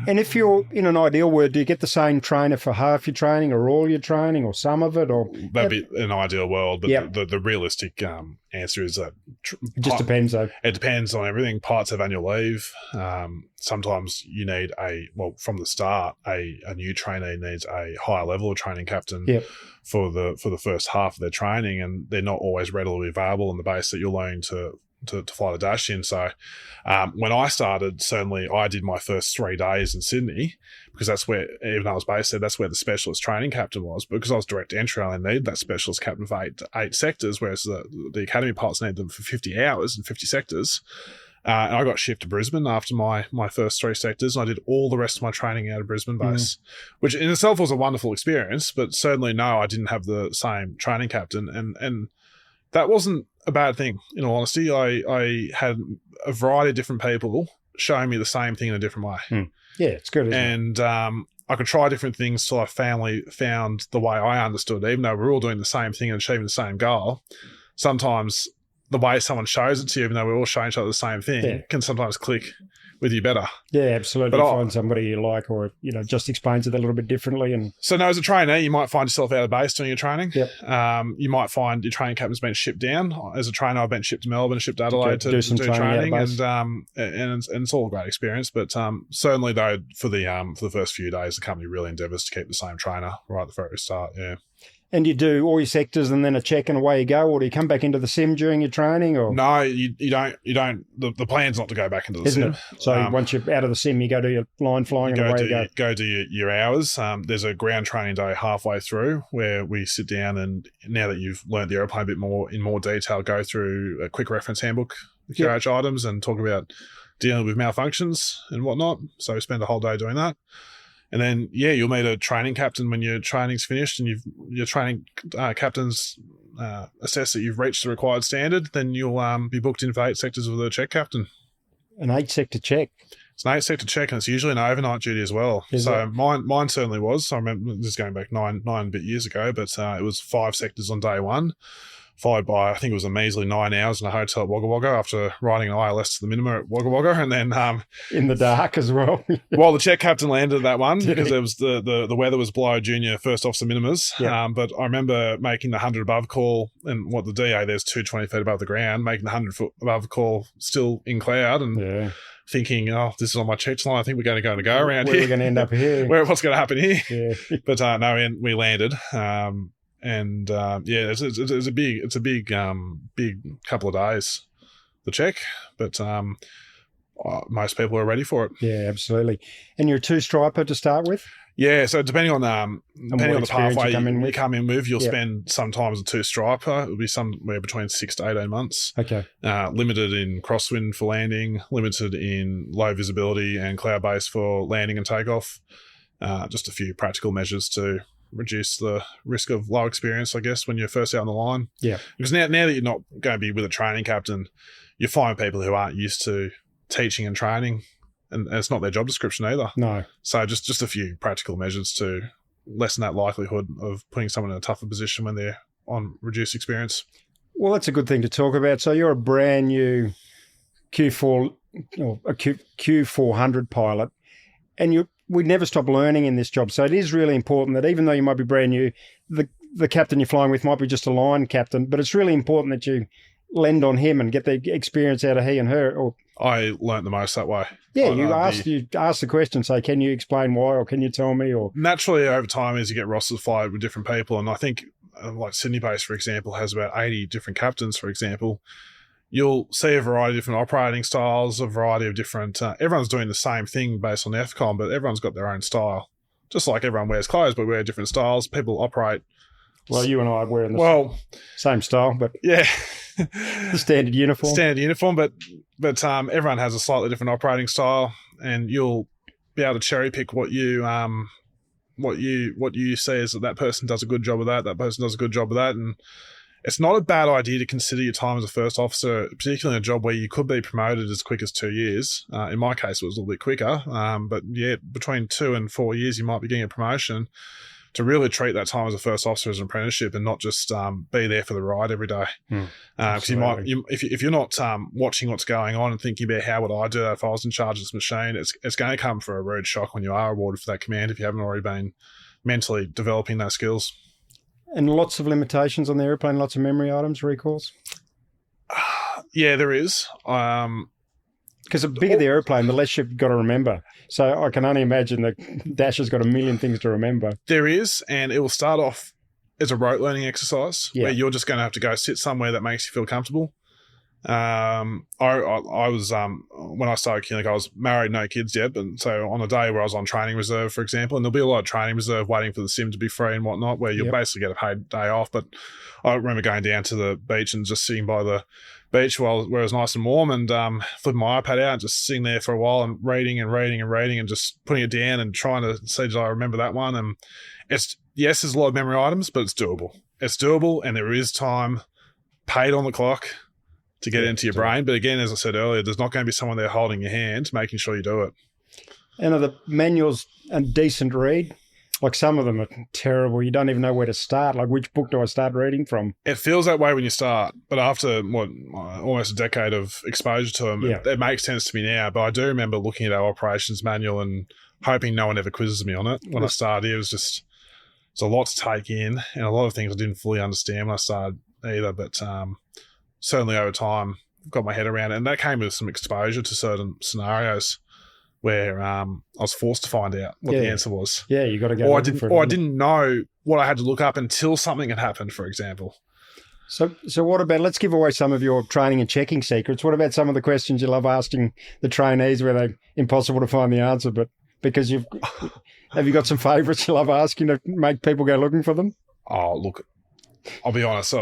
And if you're in an ideal world, do you get the same trainer for half your training or all your training or some of it? Or that'd be an ideal world, but the realistic answer is that it just depends, though. It depends on everything. Pilots have annual leave. Sometimes you need from the start, a new trainee needs a higher level of training captain for the first half of their training, and they're not always readily available on the base that you're learning to fly the Dash in. So when I started, certainly I did my first 3 days in Sydney because that's where, even though I was based there, that's where the specialist training captain was. But because I was direct entry, I only needed that specialist captain for eight sectors, whereas the academy pilots need them for 50 hours and 50 sectors. And I got shipped to Brisbane after my first 3 sectors, and I did all the rest of my training out of Brisbane base, which in itself was a wonderful experience, but certainly I didn't have the same training captain. And that wasn't a bad thing, in all honesty. I had a variety of different people showing me the same thing in a different way. Yeah, it's good, isn't it? I could try different things till I finally found the way I understood, even though we're all doing the same thing and achieving the same goal. Sometimes the way someone shows it to you, even though we're all showing each other the same thing, can sometimes click with you better. Yeah, absolutely. But Find somebody you like, or just explains it a little bit differently. And so, no, as a trainer, you might find yourself out of base doing your training. Yep. You might find your training captain's been shipped down. As a trainer, I've been shipped to Melbourne, shipped to Adelaide to do some training, out of base. and it's all a great experience. But certainly, though, for the first few days, the company really endeavours to keep the same trainer right at the very start. Yeah. And you do all your sectors and then a check and away you go, or do you come back into the sim during your training? Or no, you don't. The plan's not to go back into the Isn't sim. it? So once you're out of the sim, you go to your line flying and away you go. Go do your hours. There's a ground training day halfway through where we sit down and now that you've learned the airplane a bit more in more detail, go through a quick reference handbook, the QH items, and talk about dealing with malfunctions and whatnot. So we spend a whole day doing that. And then, you'll meet a training captain when your training's finished and your training captain's assess that you've reached the required standard. Then you'll be booked in for 8 sectors with a check captain. An 8-sector check? It's an 8-sector check, and it's usually an overnight duty as well. Mine certainly was. So I remember this is going back nine bit years ago, but it was 5 sectors on day one, followed by, I think it was a measly 9 hours in a hotel at Wagga Wagga after riding an ILS to the minima at Wagga Wagga. And then in the dark as well. Well, the check captain landed that one because there was the weather was below junior first officer minimas. Yeah. But I remember making the 100 above call, and what the DA, there's 220 feet above the ground, making the 100 foot above call still in cloud and thinking, oh, this is on my check line. I think we're going to go around here. We're going to end up here. What's going to happen here? Yeah. But no, we landed. It's a big couple of days, the check, but most people are ready for it. Yeah, absolutely. And you're a 2-striper to start with? Yeah, so depending on the pathway you come in with, you'll spend some time as a 2-striper. It'll be somewhere between 6 to 18 months. Okay. Limited in crosswind for landing, limited in low visibility and cloud-based for landing and takeoff. Just a few practical measures to reduce the risk of low experience, I guess, when you're first out on the line. Yeah. Because now that you're not going to be with a training captain, you find people who aren't used to teaching and training, and it's not their job description either. No. So just a few practical measures to lessen that likelihood of putting someone in a tougher position when they're on reduced experience. Well, that's a good thing to talk about. So you're a brand new Q4 or a Q400 pilot, and we never stop learning in this job. So it is really important that even though you might be brand new, the captain you're flying with might be just a line captain, but it's really important that you lend on him and get the experience out of he and her. Or I learnt the most that way. Yeah, you ask the question, say, can you explain why, or can you tell me? Or naturally, over time, as you get rosters fired with different people, and I think like Sydney base, for example, has about 80 different captains, for example. You'll see a variety of different operating styles, a variety of different... everyone's doing the same thing based on FCOM, but everyone's got their own style. Just like everyone wears clothes, but wear different styles. People operate... Well, you and I are wearing the same style, but... Yeah. The standard uniform. But everyone has a slightly different operating style, and you'll be able to cherry pick what you say is that person does a good job of that person does a good job of that, and it's not a bad idea to consider your time as a first officer, particularly in a job where you could be promoted as quick as 2 years. In my case, it was a little bit quicker, but between 2 and 4 years, you might be getting a promotion, to really treat that time as a first officer as an apprenticeship and not just be there for the ride every day. Because if you're not watching what's going on and thinking about how would I do that if I was in charge of this machine, it's going to come for a rude shock when you are awarded for that command if you haven't already been mentally developing those skills. And lots of limitations on the airplane, lots of memory items, recalls? Yeah, there is. Because the bigger the airplane, the less you've got to remember. So I can only imagine that Dash has got a million things to remember. There is, and it will start off as a rote learning exercise where you're just going to have to go sit somewhere that makes you feel comfortable. I was when I started QantasLink, I was married, no kids yet, but so on a day where I was on training reserve, for example, and there'll be a lot of training reserve waiting for the sim to be free and whatnot, where you'll basically get a paid day off. But I remember going down to the beach and just sitting by the beach where it was nice and warm, and flipping my iPad out and just sitting there for a while and reading and just putting it down and trying to see, did I remember that one? And there's a lot of memory items, but it's doable. It's doable, and there is time paid on the clock to get into your brain. But again, as I said earlier, there's not going to be someone there holding your hand, making sure you do it. And are the manuals a decent read? Like some of them are terrible. You don't even know where to start. Like, which book do I start reading from? It feels that way when you start, but after almost a decade of exposure to them, it makes sense to me now. But I do remember looking at our operations manual and hoping no one ever quizzes me on it. When I started, it's a lot to take in, and a lot of things I didn't fully understand when I started either. But certainly over time, I've got my head around it, and that came with some exposure to certain scenarios where I was forced to find out what the answer was. Yeah, you got to go. Or I didn't know what I had to look up until something had happened, for example. So what about, let's give away some of your training and checking secrets. What about some of the questions you love asking the trainees where they're impossible to find the answer, but because have you got some favourites you love asking to make people go looking for them? Oh, look, I'll be honest.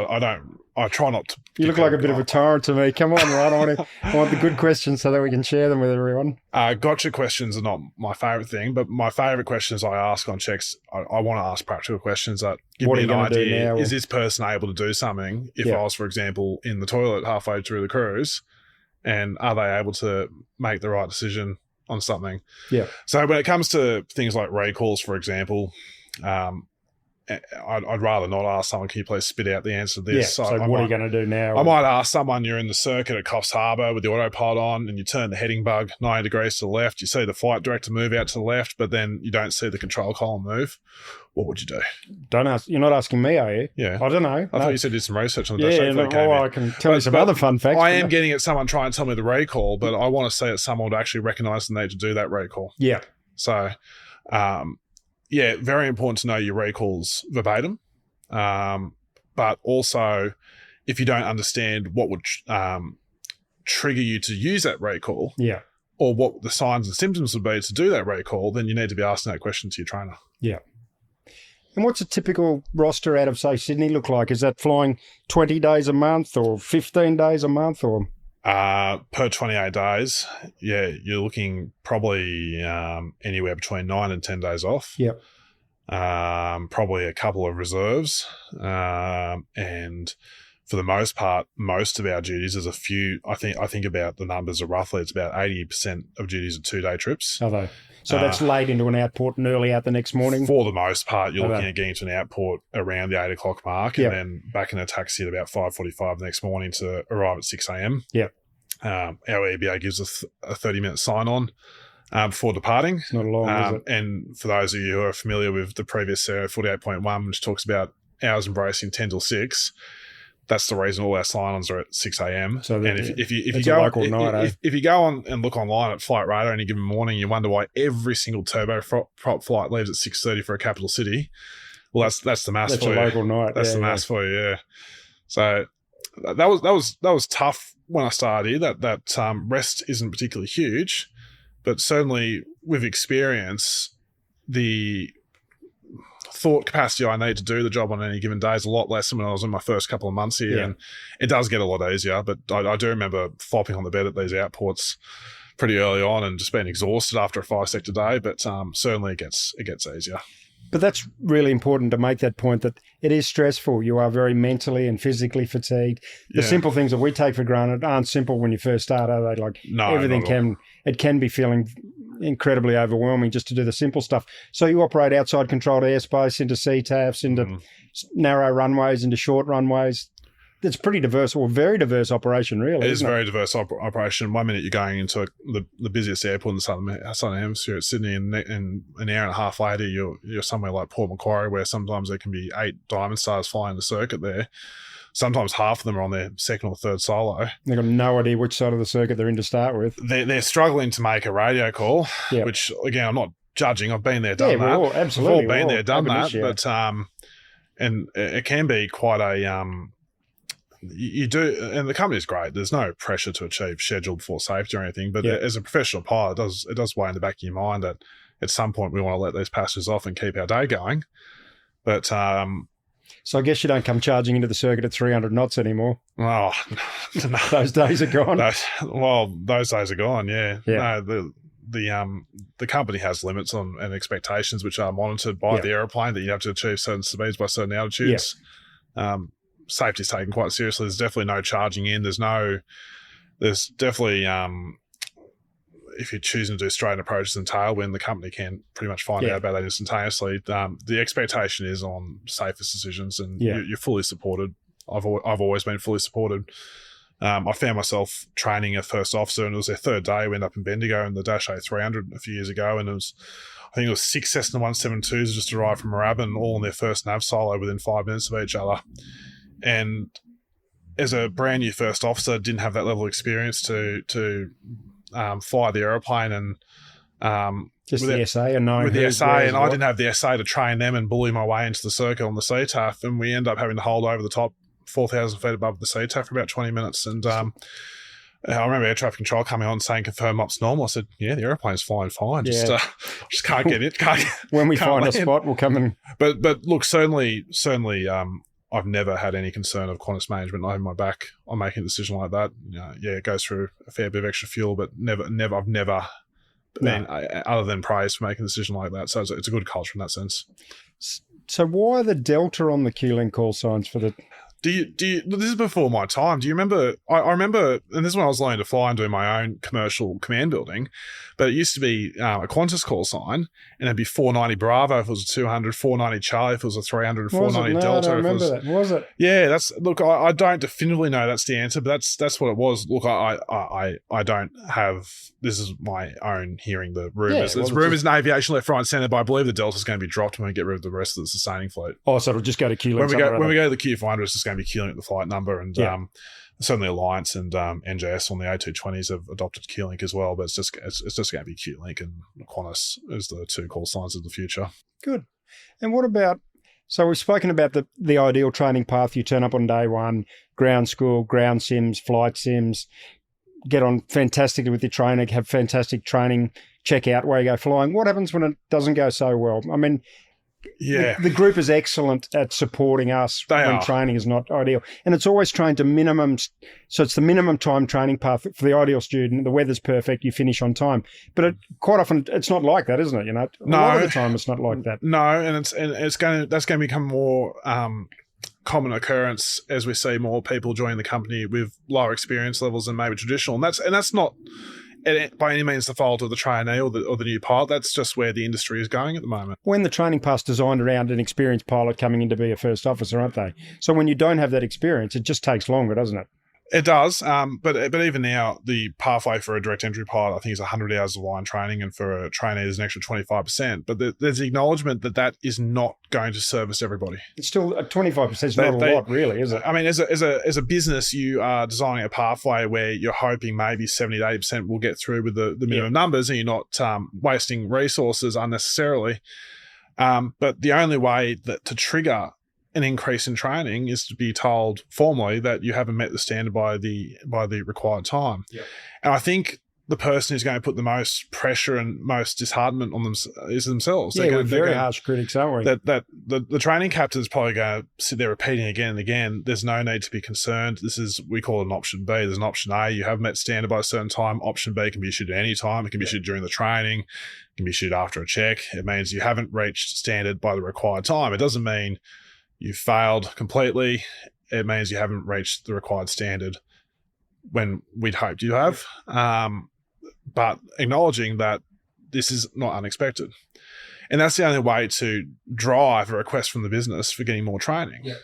I try not to. You look like a bit of a tyrant to me. Come on, right? I want the good questions so that we can share them with everyone. Gotcha questions are not my favourite thing, but my favourite questions I ask on checks, I want to ask practical questions that give me an idea. Is this person able to do something if I was, for example, in the toilet halfway through the cruise, and are they able to make the right decision on something? Yeah. So when it comes to things like recalls, for example, I'd rather not ask someone, can you please spit out the answer to this? Yeah, so what are you going to do now? I might ask someone, you're in the circuit at Coffs Harbour with the autopilot on and you turn the heading bug 90 degrees to the left. You see the flight director move out to the left, but then you don't see the control column move. What would you do? Don't ask. You're not asking me, are you? Yeah. I don't know. I thought you said you did some research on the dash. I can tell you some other fun facts. I am getting at someone trying to tell me the recall, but I want to see it someone would actually recognise the need to do that recall. Yeah. So, very important to know your recalls verbatim. But also, if you don't understand what would trigger you to use that recall, or what the signs and symptoms would be to do that recall, then you need to be asking that question to your trainer. Yeah. And what's a typical roster out of, say, Sydney look like? Is that flying 20 days a month or 15 days a month or? Per 28 days, you're looking probably anywhere between 9 and 10 days off. Yep. Probably a couple of reserves, and for the most part, most of our duties, there's a few. I think about the numbers are roughly, it's about 80% of duties are 2-day trips. Are they? So that's late into an outport and early out the next morning? For the most part, you're looking at getting to an outport around the 8 o'clock mark, and then back in a taxi at about 5:45 the next morning to arrive at 6 a.m. Yeah. Our EBA gives us a 30-minute sign-on before departing. It's not long, is it? And for those of you who are familiar with the previous 48.1, which talks about hours embracing 10 till 6, that's the reason all our sign-ons are at 6 a.m. So if you go on and look online at Flight Radar any given morning, you wonder why every single turboprop flight leaves at 6:30 for a capital city. Well, that's the maths for you. That's a local night. That's the maths for you. Yeah. So that was tough when I started here. That rest isn't particularly huge, but certainly with experience, the thought capacity I need to do the job on any given day is a lot less than when I was in my first couple of months here. And it does get a lot easier, but I do remember flopping on the bed at these outports pretty early on and just being exhausted after a 5-sector day, but certainly it gets easier. But that's really important to make that point that it is stressful. You are very mentally and physically fatigued. The simple things that we take for granted aren't simple when you first start, are they? Like everything can be feeling incredibly overwhelming just to do the simple stuff. So you operate outside controlled airspace, into CTAFs, into narrow runways, into short runways. It's pretty diverse, or very diverse operation, really. It is a very diverse operation. 1 minute you're going into the busiest airport in the southern hemisphere at Sydney, and an hour and a half later you're somewhere like Port Macquarie, where sometimes there can be 8 Diamond Stars flying the circuit there. Sometimes half of them are on their second or third solo. They've got no idea which side of the circuit they're in to start with. They're struggling to make a radio call, which, again, I'm not judging. I've been there, done that. Absolutely. We've all been there, done that. But and it can be quite a you do, and the company's great. There's no pressure to achieve schedule before safety or anything. But as a professional pilot, it does weigh in the back of your mind that at some point we want to let these passengers off and keep our day going. But so I guess you don't come charging into the circuit at 300 knots anymore. Oh, no. Those days are gone. Those days are gone. Yeah. No, the company has limits on and expectations which are monitored by the aeroplane, that you have to achieve certain speeds by certain altitudes. Safety is taken quite seriously. There's definitely no charging in. There's definitely if you're choosing to do straight approaches and tailwind, the company can pretty much find out about that instantaneously. The expectation is on safest decisions, and you're fully supported. I've always been fully supported. I found myself training a first officer, and it was their third day. We ended up in Bendigo in the Dash A300 a few years ago, and I think it was 6 Cessna 172s just arrived from Moorabbin, all in their first nav silo within 5 minutes of each other. And as a brand new first officer, didn't have that level of experience to fly the aeroplane, and just the SA and knowing with the SA, and I didn't have the SA to train them and bully my way into the circuit on the CTAF, and we end up having to hold over the top 4,000 feet above the CTAF for about 20 minutes. And I remember air traffic control coming on saying confirm ops normal. I said, yeah, the aeroplane's flying fine. Just can't get it. When we find a spot, we'll come in. But look, certainly, I've never had any concern of Qantas management not having my back on making a decision like that. It goes through a fair bit of extra fuel, but I've never been other than praised for making a decision like that. So it's a good culture in that sense. So why the Delta on the QLink call signs for the... Do you, this is before my time. Do you remember, I remember, and this is when I was learning to fly and doing my own commercial command building, but it used to be a Qantas call sign, and it'd be 490 Bravo if it was a 200, 490 Charlie if it was a 300, 490 Delta. I don't remember that. Was it? Yeah, look, I don't definitively know that's the answer, but that's what it was. Look, I don't have, this is my own hearing the rumours. There's rumours in aviation left, right and centre, but I believe the Delta's going to be dropped when we get rid of the rest of the sustaining fleet. Oh, so it'll just go to QLink. When we go to the Q500, it's just going to be QLink the flight number, and certainly Alliance and NJS on the A220s have adopted QLink as well, but it's just going to be QLink, and Qantas is the two call signs of the future. Good. And what about, so we've spoken about the ideal training path. You turn up on day one, ground school, ground sims, flight sims, get on fantastically with your trainer, have fantastic training, check out where you go flying. What happens when it doesn't go so well? I mean, the group is excellent at supporting us when training is not ideal. And it's always trained to minimum. So it's the minimum time training path for the ideal student. The weather's perfect. You finish on time. But quite often it's not like that, isn't it? A lot of the time it's not like that. No, and that's going to become more common occurrence as we see more people join the company with lower experience levels than maybe traditional. And that's not by any means the fault of the trainee or the new pilot. That's just where the industry is going at the moment. When the training path's designed around an experienced pilot coming in to be a first officer, aren't they? So when you don't have that experience, it just takes longer, doesn't it? It does, but even now, the pathway for a direct entry pilot, I think, is 100 hours of line training, and for a trainee, there's an extra 25%. But there's the acknowledgement that is not going to service everybody. It's still 25% is not a lot, really, is it? I mean, as a business, you are designing a pathway where you're hoping maybe 70 to 80% will get through with the minimum numbers, and you're not wasting resources unnecessarily. But the only way to trigger an increase in training is to be told formally that you haven't met the standard by the required time. Yep. And I think the person who's going to put the most pressure and most disheartenment on them is themselves. Yeah, we're very harsh critics, aren't we? That the training captain is probably going to sit there repeating again and again, there's no need to be concerned. We call it an option B. There's an option A. You haven't met standard by a certain time. Option B can be issued at any time. It can be issued during the training. It can be issued after a check. It means you haven't reached standard by the required time. It doesn't mean you failed completely. It means you haven't reached the required standard when we'd hoped you have. But acknowledging that this is not unexpected. And that's the only way to drive a request from the business for getting more training. Yeah.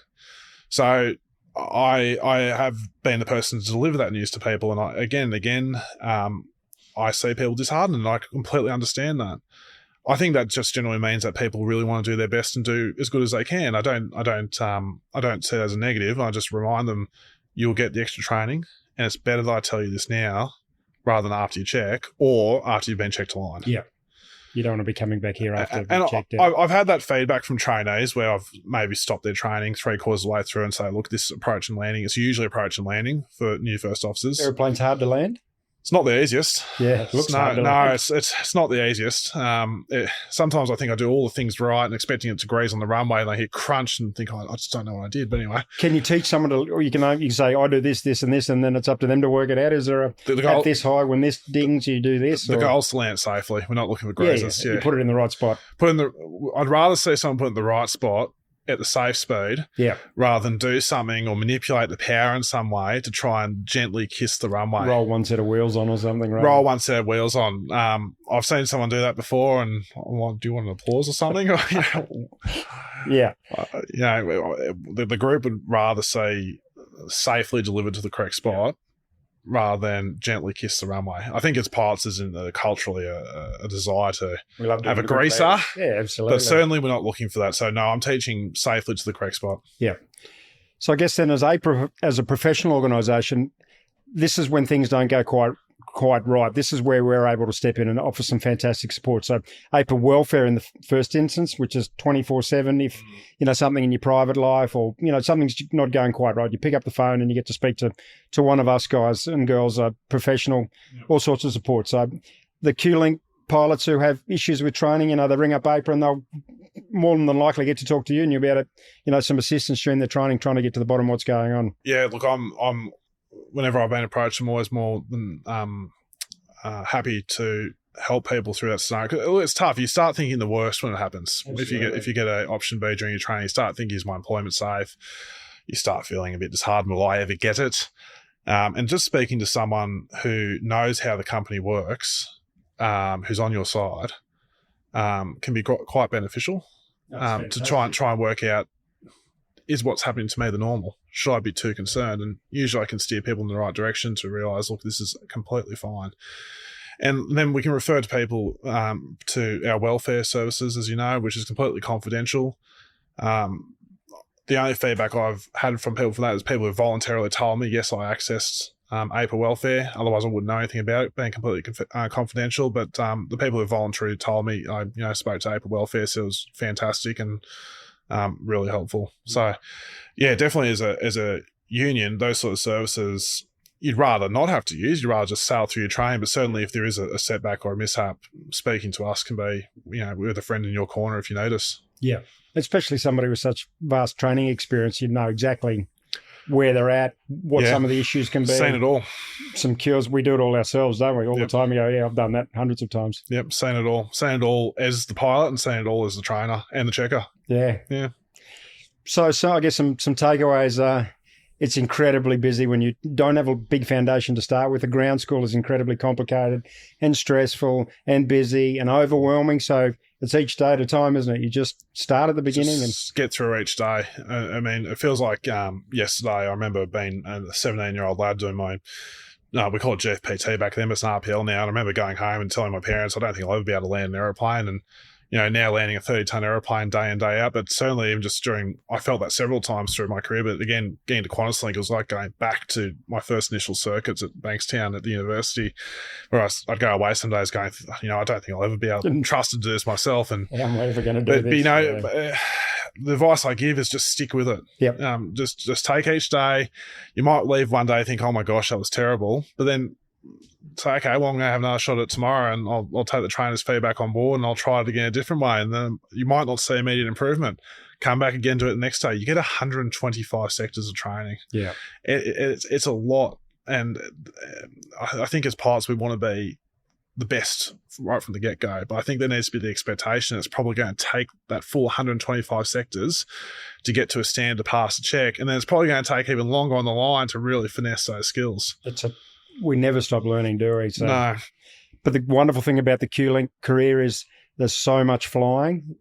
So I have been the person to deliver that news to people. And again, I see people disheartened, and I completely understand that. I think that just generally means that people really want to do their best and do as good as they can. I don't see it as a negative. I just remind them you'll get the extra training, and it's better that I tell you this now rather than after you check or after you've been checked to line. Yeah. You don't want to be coming back here after you've checked out. I've had that feedback from trainees where I've maybe stopped their training 3/4 of the way through and say, look, this is approach and landing. It's usually approach and landing for new first officers. Airplane's hard to land? It's not the easiest. Yeah, it looks hard to land. It's not the easiest. Sometimes I think I do all the things right and expecting it to graze on the runway, and I hear crunch and think, I just don't know what I did. But anyway. Can you teach someone or you can say, I do this, this, and this, and then it's up to them to work it out? Is there at this high, when this dings, you do this? The goal's to land safely. We're not looking for grazes. Yeah. You put it in the right spot. I'd rather see someone put it in the right spot at the safe speed, Yeah. rather than do something or manipulate the power in some way to try and gently kiss the runway. Roll one set of wheels on or something, right? Roll one set of wheels on. I've seen someone do that before, and do you want an applause or something? Yeah. The group would rather say safely delivered to the correct spot rather than gently kiss the runway. I think as pilots isn't culturally a desire to We love have a greaser. Yeah, absolutely. But certainly we're not looking for that. So no, I'm teaching safely to the correct spot. Yeah. So I guess then as a professional organisation, this is when things don't go quite right. This is where we're able to step in and offer some fantastic support. So AIPA welfare in the first instance, which is 24/7. If, something in your private life or, something's not going quite right, you pick up the phone and you get to speak to one of us guys and girls, professional, all sorts of support. So the QLink pilots who have issues with training, they ring up AIPA and they'll more than likely get to talk to you and you'll be able to, some assistance during their training, trying to get to the bottom of what's going on. Yeah, look, I'm whenever I've been approached, I'm always more than happy to help people through that scenario. 'Cause it's tough. You start thinking the worst when it happens. Absolutely. If you get an option B during your training, you start thinking, is my employment safe? You start feeling a bit disheartened. Will I ever get it? And just speaking to someone who knows how the company works, who's on your side, can be quite beneficial to try and work out, is what's happening to me the normal? Should I be too concerned? And usually I can steer people in the right direction to realise, look, this is completely fine. And then we can refer to people to our welfare services, as you know, which is completely confidential. The only feedback I've had from people for that is people who voluntarily told me, yes, I accessed AIPA welfare. Otherwise, I wouldn't know anything about it, being completely confidential. But the people who voluntarily told me, I spoke to AIPA welfare, so it was fantastic and really helpful. So, yeah, definitely as a union, those sort of services you'd rather not have to use. You'd rather just sail through your training. But certainly, if there is a setback or a mishap, speaking to us can be, with a friend in your corner if you notice. Yeah, especially somebody with such vast training experience, you'd know exactly where they're at, what some of the issues can be. Seen it all. Some cures. We do it all ourselves, don't we? All the time. We go, yeah, I've done that hundreds of times. Yep, seen it all. Seen it all as the pilot and seen it all as the trainer and the checker. Yeah. Yeah. So I guess some takeaways are, it's incredibly busy when you don't have a big foundation to start with. The ground school is incredibly complicated and stressful and busy and overwhelming. So it's each day at a time, isn't it? You just start at the beginning and get through each day. I mean, it feels like yesterday. I remember being a 17-year-old lad doing my, we call it GFPT back then, but it's an RPL now. And I remember going home and telling my parents, I don't think I'll ever be able to land an aeroplane. And now landing a 30-ton aeroplane day in, day out, but certainly even just I felt that several times through my career. But again, getting to QantasLink, it was like going back to my first initial circuits at Bankstown at the university, where I'd go away some days going, I don't think I'll ever be able to trust to do this myself. And I'm never going to do this. The advice I give is just stick with it. Yep. Just take each day. You might leave one day and think, oh my gosh, that was terrible. But then say, okay, well, I'm going to have another shot at it tomorrow and I'll take the trainer's feedback on board and I'll try it again a different way. And then you might not see immediate improvement. Come back again, do it the next day. You get 125 sectors of training. Yeah. It's a lot. And I think as pilots, we want to be the best right from the get-go. But I think there needs to be the expectation it's probably going to take that full 125 sectors to get to a standard to pass the check. And then it's probably going to take even longer on the line to really finesse those skills. We never stop learning, do we? So, no. But the wonderful thing about the QLink career is there's so much flying.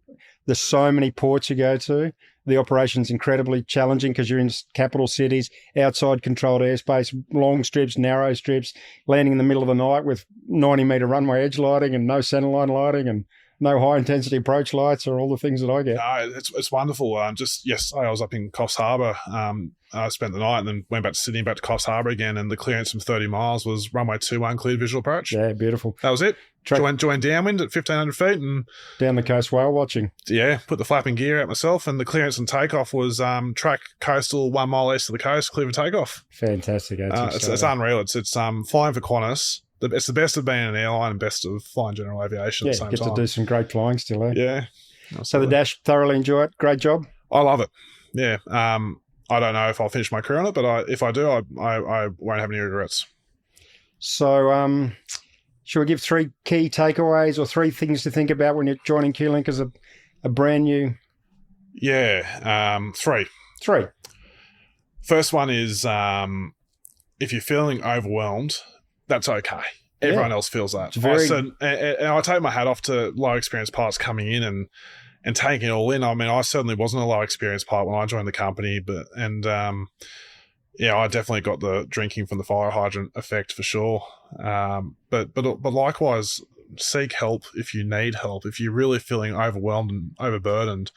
There's so many ports you go to. The operation's incredibly challenging because you're in capital cities, outside controlled airspace, long strips, narrow strips, landing in the middle of the night with 90-metre runway edge lighting and no centerline lighting and no high-intensity approach lights or all the things that I get. No, it's wonderful. Just yesterday I was up in Coffs Harbour. I spent the night and then went back to Sydney, back to Coffs Harbour again, and the clearance from 30 miles was runway 21 cleared visual approach. Yeah, beautiful. That was it. Joined downwind at 1,500 feet and down the coast whale watching. Yeah, put the flapping gear out myself, and the clearance and takeoff was track coastal 1 mile east of the coast, clear for takeoff. Fantastic. It's unreal. It's flying for Qantas. It's the best of being an airline and best of flying general aviation at the same time. Yeah, get to do some great flying still, eh? Yeah. Absolutely. So the Dash, thoroughly enjoy it. Great job. I love it. Yeah. I don't know if I'll finish my career on it, but if I do, I won't have any regrets. So should we give 3 key takeaways or 3 things to think about when you're joining QLink as a brand new Yeah, three. Three. First one is if you're feeling overwhelmed, that's okay. Everyone else feels that. And I take my hat off to low experienced pilots coming in and taking it all in. I mean, I certainly wasn't a low experienced pilot when I joined the company, I definitely got the drinking from the fire hydrant effect for sure. But likewise, seek help if you need help. If you're really feeling overwhelmed and overburdened,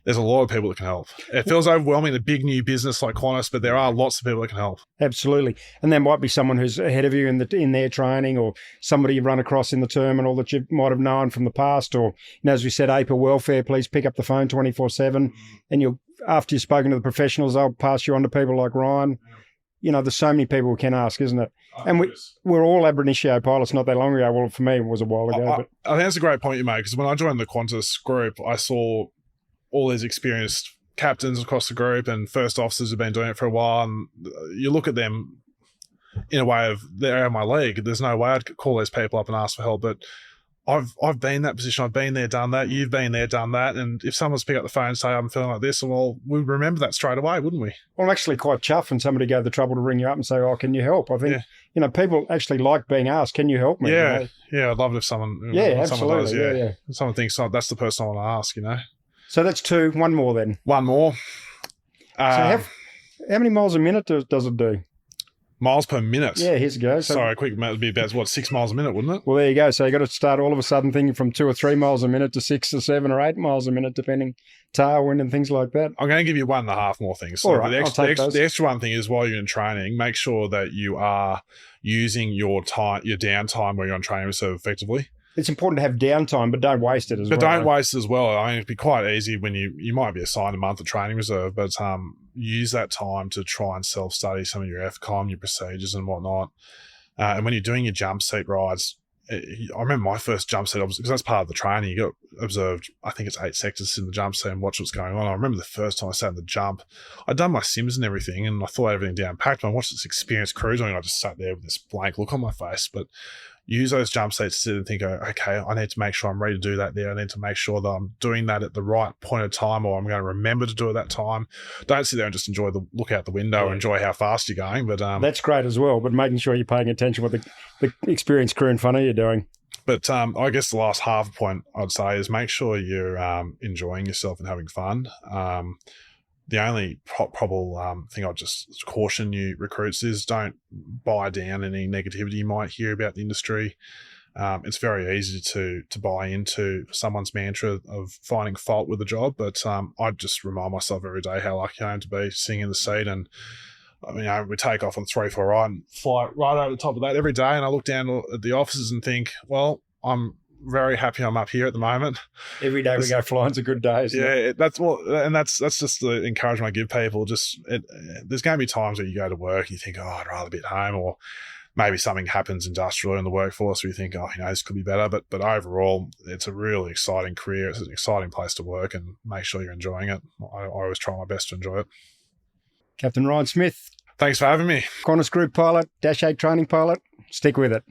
there's a lot of people that can help. It feels overwhelming in a big new business like Qantas, but there are lots of people that can help. Absolutely. And there might be someone who's ahead of you in their training, or somebody you run across in the terminal that you might have known from the past, or, as we said, AIPA welfare, please pick up the phone 24/7. And after you've spoken to the professionals, they'll pass you on to people like Ryan. There's so many people we can ask, isn't it? And we're all ab initio pilots not that long ago. Well, for me, it was a while ago. I think that's a great point you make, because when I joined the Qantas group, I saw all these experienced captains across the group and first officers who've been doing it for a while, and you look at them in a way of, they're out of my league. There's no way I'd call those people up and ask for help, but I've been in that position. I've been there, done that. You've been there, done that. And if someone's pick up the phone and say, I'm feeling like this, well, we'd remember that straight away, wouldn't we? Well, I'm actually quite chuffed when somebody go to the trouble to ring you up and say, oh, can you help? I think, people actually like being asked, can you help me? Yeah, I'd love it if someone, absolutely. Someone does, someone thinks, oh, that's the person I want to ask, So that's two. One more then. One more. So how many miles a minute does it do? Miles per minute? Yeah, here's a go. Sorry, quick, it would be about, 6 miles a minute, wouldn't it? Well, there you go. So you got to start all of a sudden thinking from 2 or 3 miles a minute to 6 or 7 or 8 miles a minute, depending, tailwind and things like that. I'm going to give you 1.5 more things. So all right, the extra one thing is, while you're in training, make sure that you are using your downtime where you're on training reserve effectively. It's important to have downtime, but don't waste it as well. But don't waste it as well. I mean, it'd be quite easy when you might be assigned a month of training reserve, but use that time to try and self-study some of your FCOM, your procedures and whatnot. And when you're doing your jump seat rides, I remember my first jump seat, because that's part of the training. You got observed, I think it's 8 sectors in the jump seat and watch what's going on. I remember the first time I sat in the jump, I'd done my sims and everything, and I thought everything down packed. When I watched this experienced crew doing it, I just sat there with this blank look on my face. But use those jump seats to sit and think, okay, I need to make sure I'm ready to do that there. I need to make sure that I'm doing that at the right point of time, or I'm going to remember to do it that time. Don't sit there and just look out the window and enjoy how fast you're going. But that's great as well, but making sure you're paying attention what the experienced crew in front of you are doing. But I guess the last half point I'd say is make sure you're enjoying yourself and having fun. The only probable thing I'd just caution you recruits is, don't buy down any negativity you might hear about the industry. It's very easy to buy into someone's mantra of finding fault with the job, but I just remind myself every day how lucky I am to be sitting in the seat. And we take off on 3-4 right and fly right over the top of that every day, and I look down at the offices and think, well, I'm very happy I'm up here at the moment. Every day we go flying's a good day. That's just the encouragement I give people. There's going to be times where you go to work and you think, oh, I'd rather be at home, or maybe something happens industrial in the workforce where you think, oh, this could be better. But overall, it's a really exciting career. It's an exciting place to work, and make sure you're enjoying it. I always try my best to enjoy it. Captain Ryan Smith. Thanks for having me. Qantas Group pilot, Dash 8 training pilot. Stick with it.